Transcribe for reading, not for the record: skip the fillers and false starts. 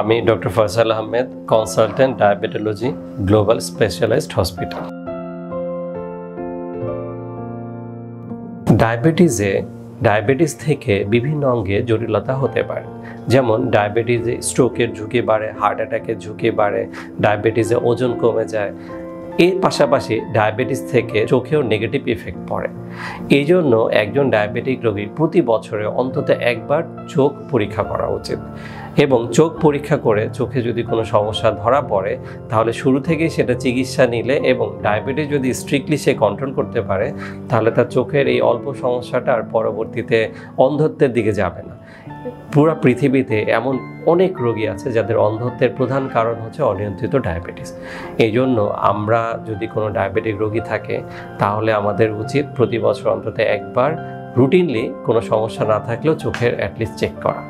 আমি doctor Faisal Ahmed, consultant diabetology, global specialized hospital. Diabetes থেকে বিভিন্ন অঙ্গে জটিলতা হতে পারে, যেমন ডায়াবেটিসে স্ট্রোকের ঝুঁকি বাড়ে, হার্ট অ্যাটাকের ঝুঁকি বাড়ে, ডায়াবেটিসে ওজন কমে যায়। এর পাশাপাশি ডায়াবেটিস থেকে চোখেও নেগেটিভ ইফেক্ট পড়ে। এই জন্য একজন ডায়াবেটিক রোগীর প্রতি বছরে অন্তত একবার চোখ পরীক্ষা করা উচিত, এবং চোখ পরীক্ষা করে চোখে যদি কোনো সমস্যা ধরা পড়ে তাহলে শুরু থেকেই সেটা চিকিৎসা নিলে এবং ডায়াবেটিস যদি স্ট্রিক্টলি সে কন্ট্রোল করতে পারে তাহলে তার চোখের এই অল্প সমস্যাটা আর পরবর্তীতে অন্ধত্বের দিকে যাবে না। পুরো পৃথিবীতে এমন অনেক রোগী আছে যাদের অন্ধত্বের প্রধান কারণ হচ্ছে অনিয়ন্ত্রিত ডায়াবেটিস। এই জন্য আমরা যদি কোনো ডায়াবেটিক রোগী থাকে তাহলে আমাদের উচিত প্রতি বছর অন্তত একবার রুটিনলি কোনো সমস্যা না থাকলেও চোখের অ্যাটলিস্ট চেক করা।